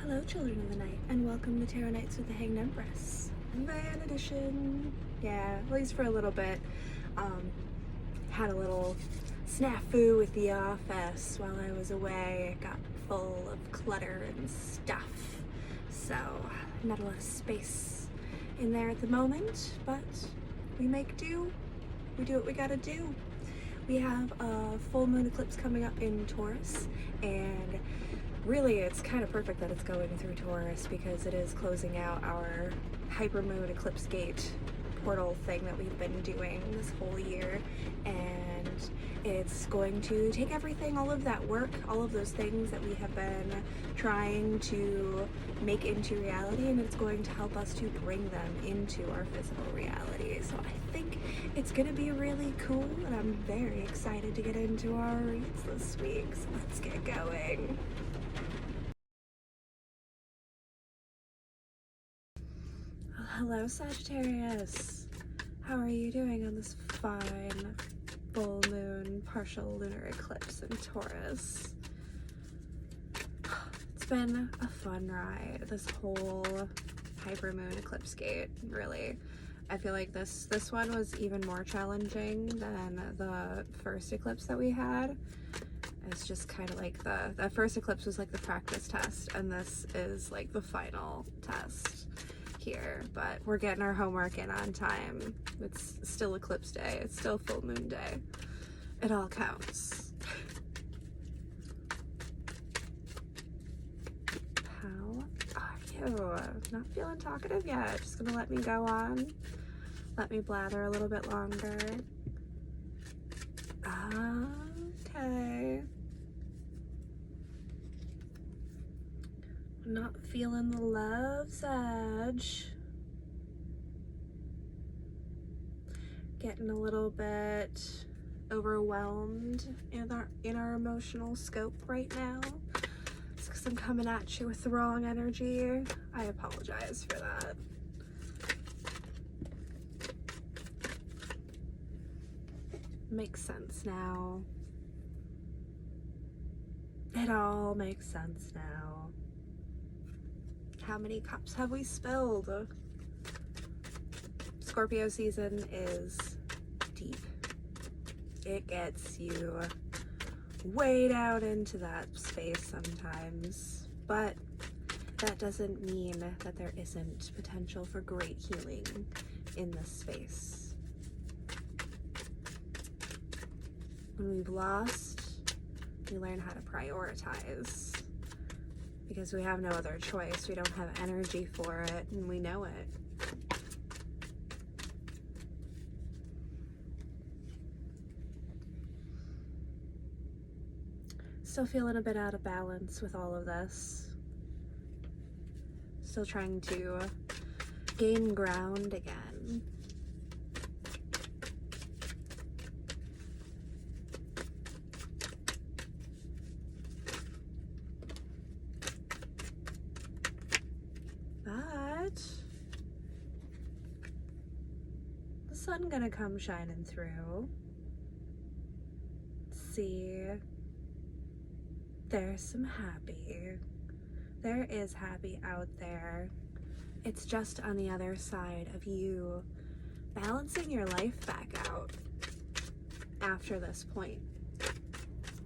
Hello, children of the night, and welcome to Tarot Nights with the Hanged Empress. Van edition. Yeah, at least for a little bit. Had a little snafu with the office while I was away. It got full of clutter and stuff. So, not a lot of space in there at the moment, but we make do. We do what we gotta do. We have a full moon eclipse coming up in Taurus, and really it's kind of perfect that it's going through Taurus because it is closing out our hypermoon eclipse gate portal thing that we've been doing this whole year, and it's going to take everything, all of that work, all of those things that we have been trying to make into reality, and it's going to help us to bring them into our physical reality. So I think it's gonna be really cool, and I'm very excited to get into our reads this week. So let's get going. Hello, Sagittarius. How are you doing on this fine full moon partial lunar eclipse in Taurus? It's been a fun ride, this whole hypermoon eclipse gate, really. I feel like this one was even more challenging than the first eclipse that we had. It's just kind of like the first eclipse was like the practice test, and this is like the final test here, but we're getting our homework in on time. It's still eclipse day, it's still full moon day. It all counts. How are you? Not feeling talkative yet. Just gonna let me go on. Let me blather a little bit longer. Okay. Not feeling the love, Sag. Getting a little bit overwhelmed in our emotional scope right now. It's because I'm coming at you with the wrong energy. I apologize for that. Makes sense now. It all makes sense now. How many cups have we spilled? Scorpio season is deep. It gets you way down into that space sometimes, but that doesn't mean that there isn't potential for great healing in this space. When we've lost, we learn how to prioritize. Because we have no other choice. We don't have energy for it, and we know it. Still feeling a bit out of balance with all of this. Still trying to gain ground again. The sun gonna come shining through. See, there's some happy. There is happy out there. It's just on the other side of you balancing your life back out after this point.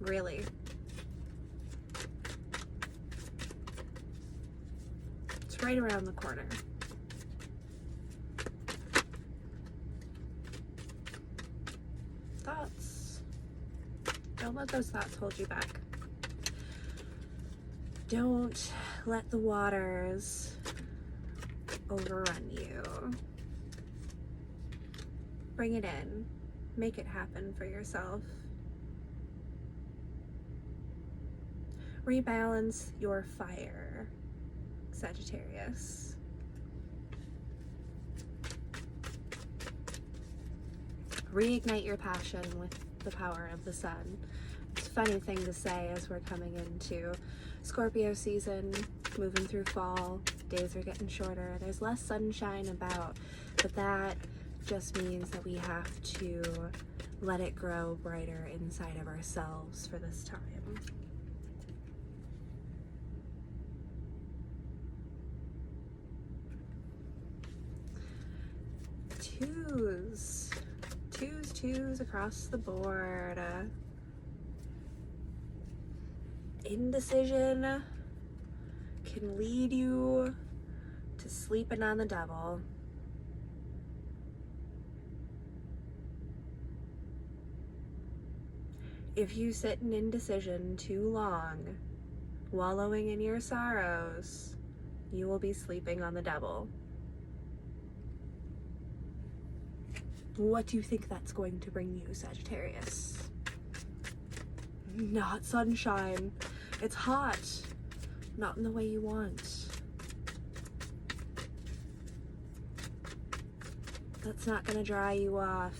Really. It's right around the corner. Thoughts. Don't let those thoughts hold you back. Don't let the waters overrun you. Bring it in. Make it happen for yourself. Rebalance your fire, Sagittarius. Reignite your passion with the power of the sun. It's a funny thing to say as we're coming into Scorpio season, moving through fall. Days are getting shorter. There's less sunshine about, but that just means that we have to let it grow brighter inside of ourselves for this time. Twos. Twos across the board. Indecision can lead you to sleeping on the devil. If you sit in indecision too long, wallowing in your sorrows, you will be sleeping on the devil. What do you think that's going to bring you, Sagittarius? Not sunshine. It's hot. Not in the way you want. That's not gonna dry you off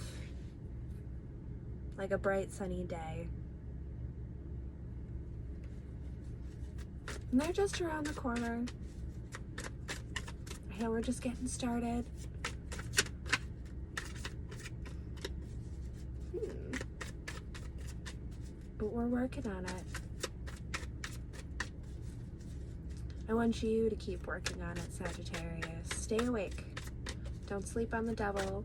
like a bright sunny day. And they're just around the corner. I know we're just getting started. But we're working on it. I want you to keep working on it, Sagittarius. Stay awake. Don't sleep on the devil.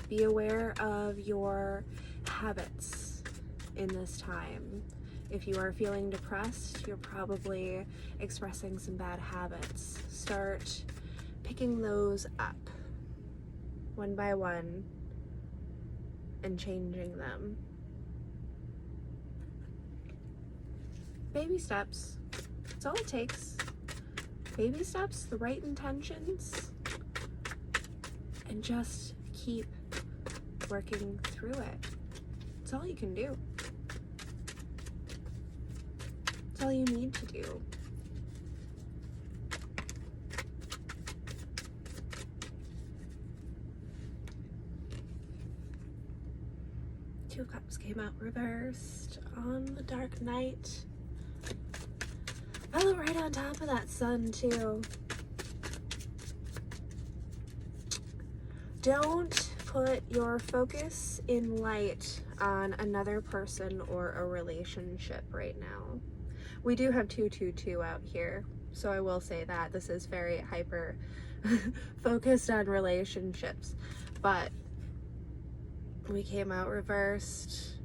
Be aware of your habits in this time. If you are feeling depressed, you're probably expressing some bad habits. Start picking those up one by one and changing them. Baby steps. That's all it takes. Baby steps, the right intentions, and just keep working through it. That's all you can do. That's all you need to do. Two of Cups came out reversed on the dark night. Fell right on top of that sun too. Don't put your focus in light on another person or a relationship right now. We do have 222 out here, so I will say that this is very hyper focused on relationships, but we came out reversed.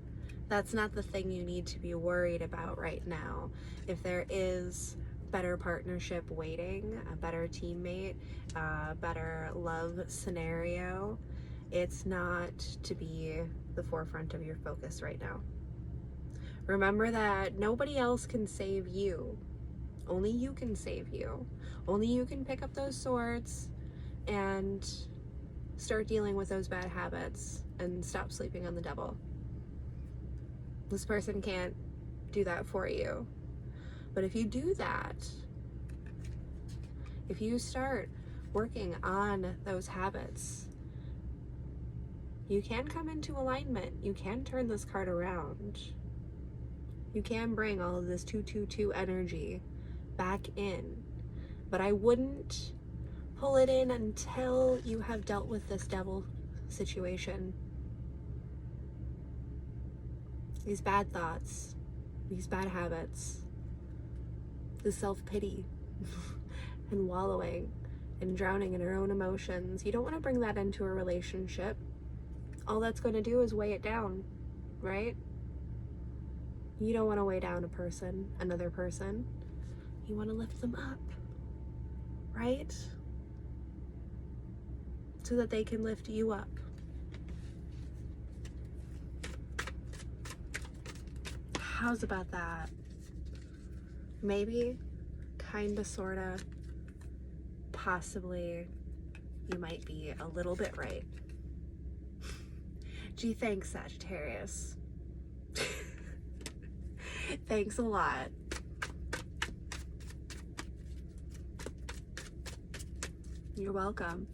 That's not the thing you need to be worried about right now. If there is better partnership waiting, a better teammate, a better love scenario, it's not to be the forefront of your focus right now. Remember that nobody else can save you. Only you can save you. Only you can pick up those swords and start dealing with those bad habits and stop sleeping on the devil. This person can't do that for you. But if you do that, if you start working on those habits, you can come into alignment. You can turn this card around. You can bring all of this 222 energy back in. But I wouldn't pull it in until you have dealt with this devil situation. These bad thoughts, these bad habits, the self-pity and wallowing and drowning in our own emotions. You don't want to bring that into a relationship. All that's going to do is weigh it down, right? You don't want to weigh down a person, another person. You want to lift them up, right? So that they can lift you up. How's about that? Maybe, kinda, sorta, possibly, you might be a little bit right. Gee, thanks, Sagittarius. Thanks a lot. You're welcome.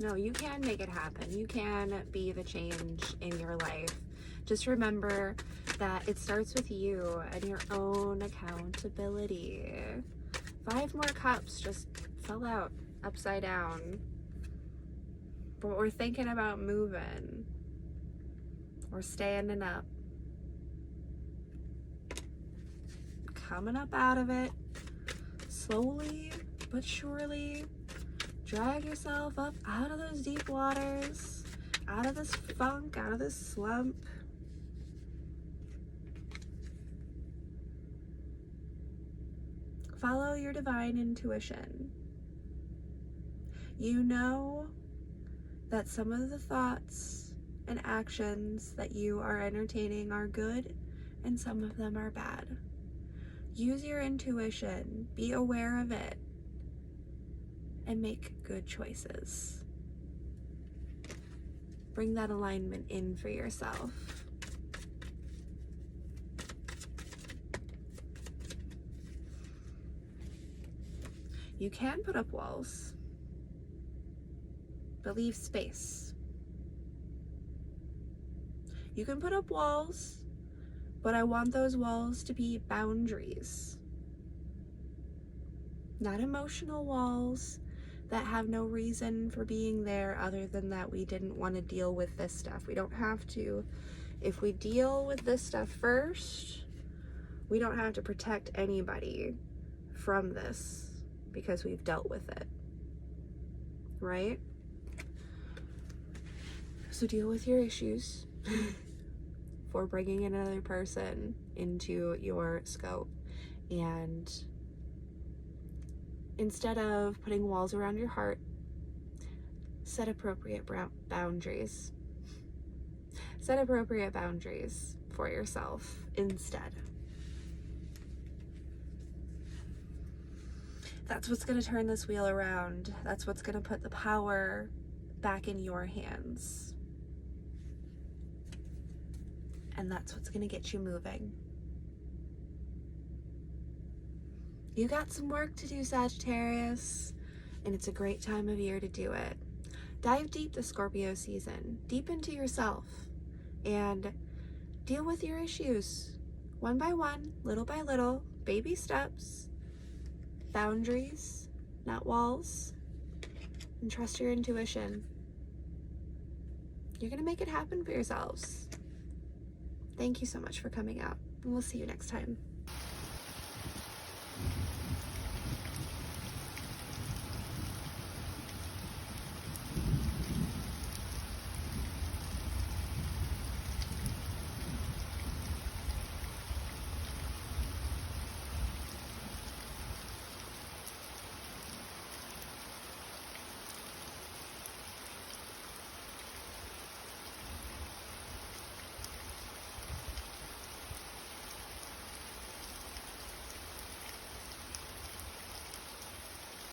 No, you can make it happen. You can be the change in your life. Just remember that it starts with you and your own accountability. 5 more cups just fell out upside down. But we're thinking about moving. We're standing up. Coming up out of it slowly but surely drag yourself up out of those deep waters, out of this funk, out of this slump. Follow your divine intuition. You know that some of the thoughts and actions that you are entertaining are good and some of them are bad. Use your intuition, be aware of it, and make good choices. Bring that alignment in for yourself. You can put up walls, but leave space. You can put up walls, but I want those walls to be boundaries. Not emotional walls that have no reason for being there other than that we didn't want to deal with this stuff. We don't have to. If we deal with this stuff first, we don't have to protect anybody from this because we've dealt with it, right? So deal with your issues for bringing another person into your scope. And instead of putting walls around your heart, set appropriate boundaries. Set appropriate boundaries for yourself instead. That's what's going to turn this wheel around. That's what's going to put the power back in your hands. And that's what's going to get you moving. You got some work to do, Sagittarius, and it's a great time of year to do it. Dive deep this Scorpio season, deep into yourself, and deal with your issues one by one, little by little, baby steps. Boundaries, not walls, and trust your intuition. You're going to make it happen for yourselves. Thank you so much for coming out, and we'll see you next time.